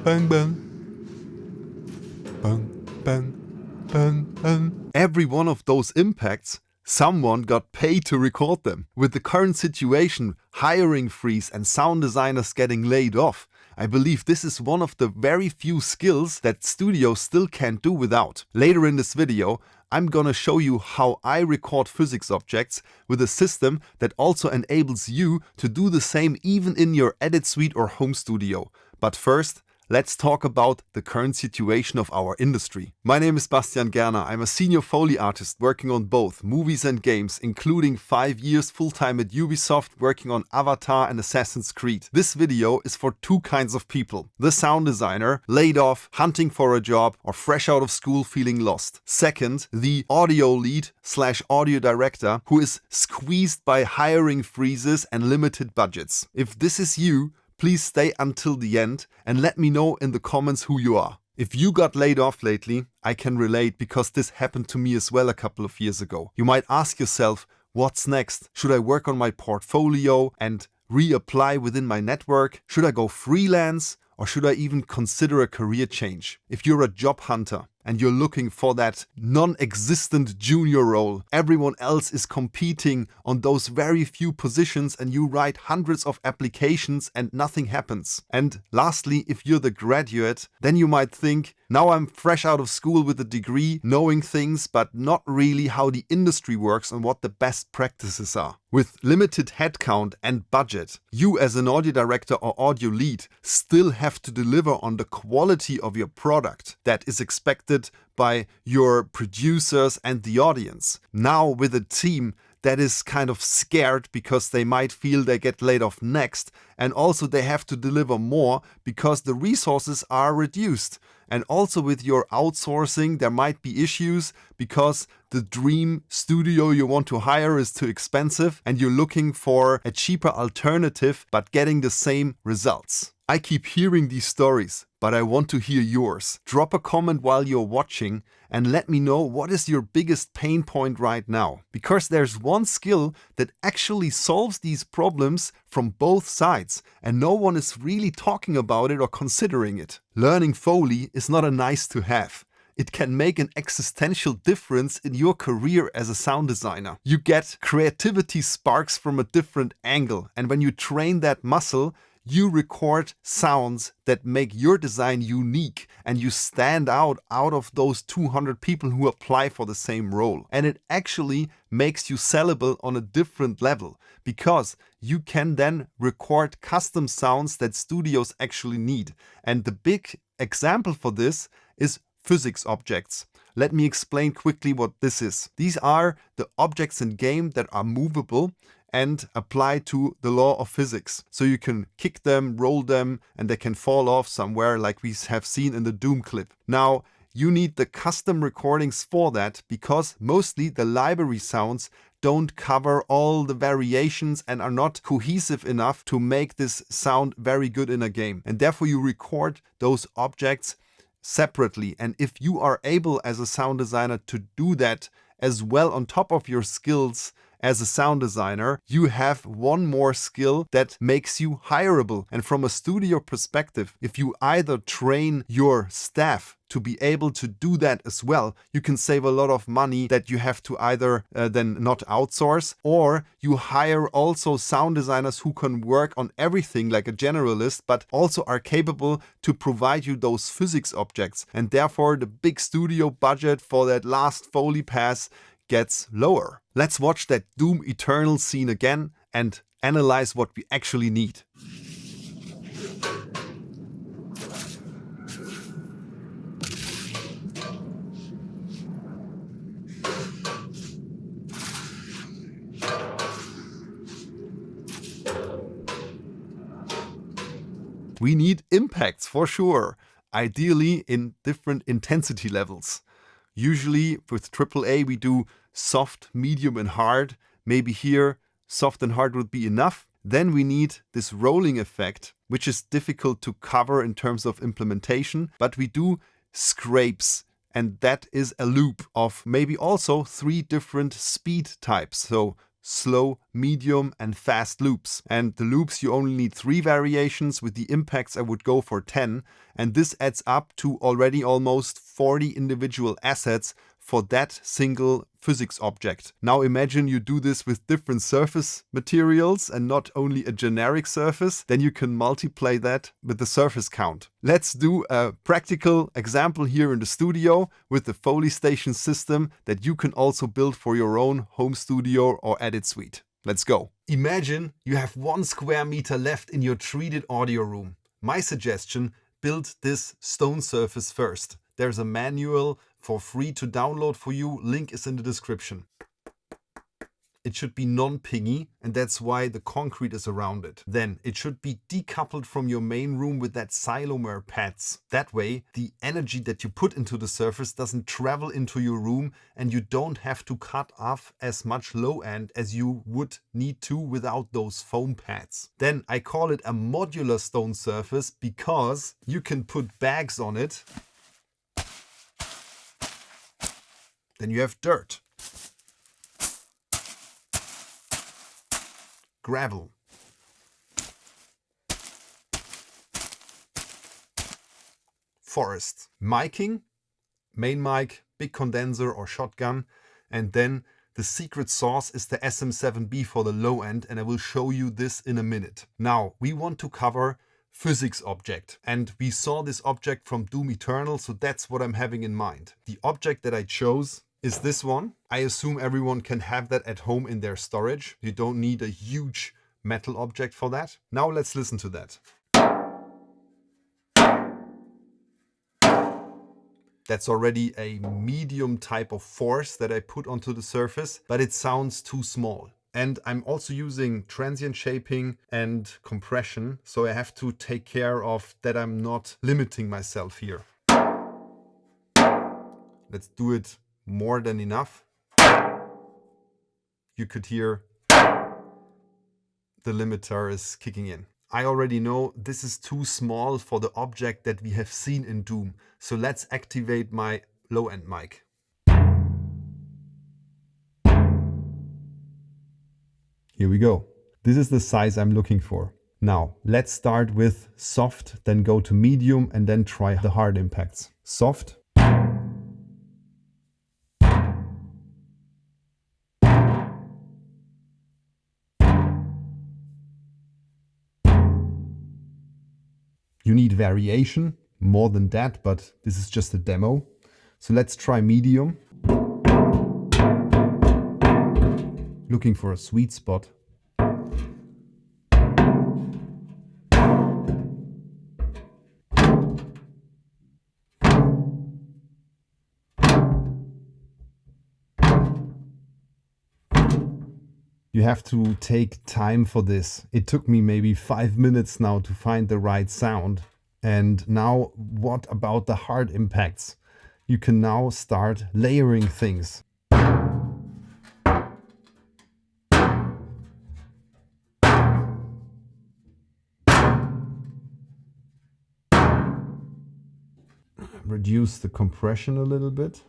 bang, bang. Bang, bang, bang, bang. Every one of those impacts, someone got paid to record them. With the current situation, hiring freeze and sound designers getting laid off, I believe this is one of the very few skills that studios still can't do without. Later in this video, I'm gonna show you how I record physics objects with a system that also enables you to do the same even in your edit suite or home studio. But first, let's talk about the current situation of our industry. My name is Bastian Gerner. I'm a senior Foley artist working on both movies and games, including 5 years full-time at Ubisoft working on Avatar and Assassin's Creed. This video is for two kinds of people. The sound designer, laid off, hunting for a job, or fresh out of school feeling lost. Second, the audio lead / audio director who is squeezed by hiring freezes and limited budgets. If this is you, please stay until the end and let me know in the comments who you are. If you got laid off lately, I can relate because this happened to me as well a couple of years ago. You might ask yourself, what's next? Should I work on my portfolio and reapply within my network? Should I go freelance? Or should I even consider a career change? If you're a job hunter and you're looking for that non-existent junior role, everyone else is competing on those very few positions and you write hundreds of applications and nothing happens. And lastly, if you're the graduate, then you might think, now I'm fresh out of school with a degree, knowing things, but not really how the industry works and what the best practices are. With limited headcount and budget, you as an audio director or audio lead still have to deliver on the quality of your product that is expected by your producers and the audience. Now with a team that is kind of scared because they might feel they get laid off next, and also they have to deliver more because the resources are reduced. And also with your outsourcing, there might be issues because the dream studio you want to hire is too expensive and you're looking for a cheaper alternative but getting the same results. I keep hearing these stories, but I want to hear yours. Drop a comment while you're watching and let me know what is your biggest pain point right now. Because there's one skill that actually solves these problems from both sides and no one is really talking about it or considering it. Learning Foley is not a nice to have. It can make an existential difference in your career as a sound designer. You get creativity sparks from a different angle, and when you train that muscle, you record sounds that make your design unique and you stand out of those 200 people who apply for the same role. And it actually makes you sellable on a different level because you can then record custom sounds that studios actually need. And the big example for this is physics objects. Let me explain quickly what this is. These are the objects in game that are movable and apply to the law of physics. So you can kick them, roll them, and they can fall off somewhere like we have seen in the Doom clip. Now, you need the custom recordings for that because mostly the library sounds don't cover all the variations and are not cohesive enough to make this sound very good in a game. And therefore you record those objects separately. And if you are able as a sound designer to do that as well on top of your skills as a sound designer, you have one more skill that makes you hireable. And from a studio perspective, if you either train your staff to be able to do that as well, you can save a lot of money that you have to either then not outsource, or you hire also sound designers who can work on everything like a generalist, but also are capable to provide you those physics objects. And therefore the big studio budget for that last Foley pass gets lower. Let's watch that Doom Eternal scene again and analyze what we actually need. We need impacts for sure, ideally in different intensity levels. Usually with AAA we do soft, medium and hard. Maybe here soft and hard would be enough. Then we need this rolling effect, which is difficult to cover in terms of implementation, but we do scrapes, and that is a loop of maybe also 3 different speed types. So slow, medium, and fast loops. And the loops, you only need 3 variations. With the impacts, I would go for 10. And this adds up to already almost 40 individual assets for that single physics object. Now imagine you do this with different surface materials and not only a generic surface, then you can multiply that with the surface count. Let's do a practical example here in the studio with the Foley station system that you can also build for your own home studio or edit suite. Let's go. Imagine you have 1 square meter left in your treated audio room. My suggestion, build this stone surface first. There's a manual for free to download for you. Link is in the description. It should be non-pingy, and that's why the concrete is around it. Then it should be decoupled from your main room with that silomer pads. That way, the energy that you put into the surface doesn't travel into your room and you don't have to cut off as much low end as you would need to without those foam pads. Then I call it a modular stone surface because you can put bags on it. Then you have dirt, gravel, forest, miking, main mic, big condenser or shotgun, and then the secret sauce is the SM7B for the low end, and I will show you this in a minute. Now we want to cover physics object, and we saw this object from Doom Eternal, so that's what I'm having in mind. The object that I chose is this one. I assume everyone can have that at home in their storage. You don't need a huge metal object for that. Now let's listen to that. That's already a medium type of force that I put onto the surface, but it sounds too small. And I'm also using transient shaping and compression, so I have to take care of that I'm not limiting myself here. Let's do it more than enough. You could hear the limiter is kicking in. I already know this is too small for the object that we have seen in Doom. So let's activate my low-end mic. Here we go. This is the size I'm looking for. Now let's start with soft, then go to medium, and then try the hard impacts. Soft. You need variation, more than that, but this is just a demo. So let's try medium. Looking for a sweet spot. You have to take time for this. It took me maybe 5 minutes now to find the right sound. And now what about the hard impacts? You can now start layering things. Reduce the compression a little bit.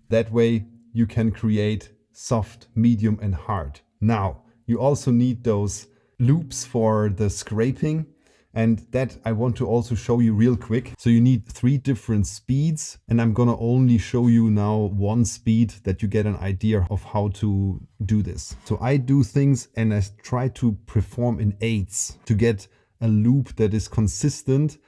That way you can create soft, medium and hard. Now you also need those loops for the scraping, and that I want to also show you real quick. So you need 3 different speeds, and I'm gonna only show you now 1 speed that you get an idea of how to do this. So I do things and I try to perform in 8s to get a loop that is consistent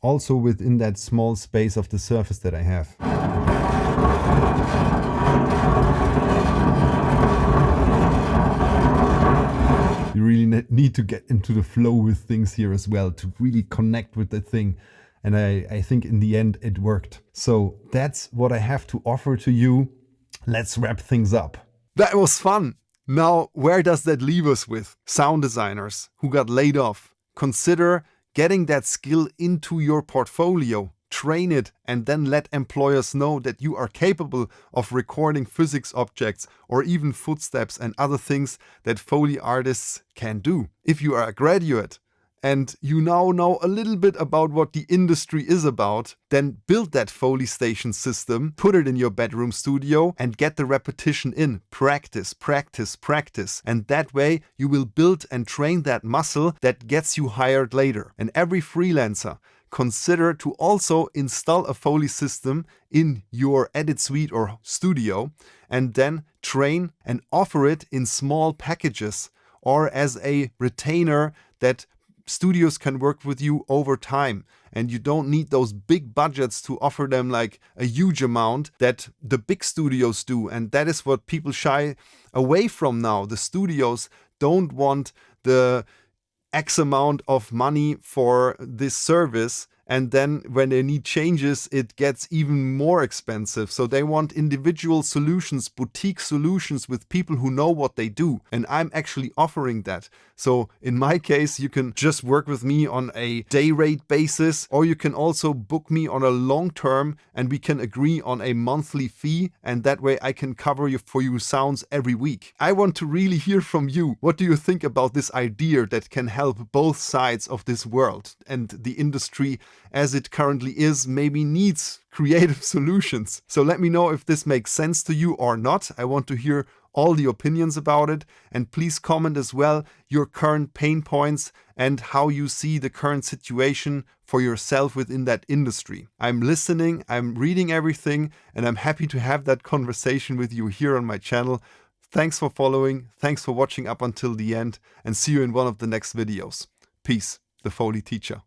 also within that small space of the surface that I have. You really need to get into the flow with things here as well to really connect with the thing. And I think in the end it worked. So that's what I have to offer to you. Let's wrap things up. That was fun. Now, where does that leave us with sound designers who got laid off? Consider getting that skill into your portfolio. Train it and then let employers know that you are capable of recording physics objects or even footsteps and other things that Foley artists can do. If you are a graduate and you now know a little bit about what the industry is about, then build that Foley station system, put it in your bedroom studio, and get the repetition in. Practice, practice, practice. And that way you will build and train that muscle that gets you hired later. And every freelancer, consider to also install a Foley system in your edit suite or studio, and then train and offer it in small packages or as a retainer that studios can work with you over time. And you don't need those big budgets to offer them like a huge amount that the big studios do. And that is what people shy away from now. The studios don't want the X amount of money for this service, and then when they need changes, it gets even more expensive. So they want individual solutions, boutique solutions with people who know what they do. And I'm actually offering that. So in my case, you can just work with me on a day rate basis, or you can also book me on a long term and we can agree on a monthly fee. And that way I can cover you for you sounds every week. I want to really hear from you. What do you think about this idea that can help both sides of this world? And the industry as it currently is maybe needs creative solutions. So let me know if this makes sense to you or not. I want to hear all the opinions about it, and please comment as well your current pain points and how you see the current situation for yourself within that industry. I'm listening, I'm reading everything, and I'm happy to have that conversation with you here on my channel. Thanks for following, thanks for watching up until the end, and see you in one of the next videos. Peace, the Foley teacher.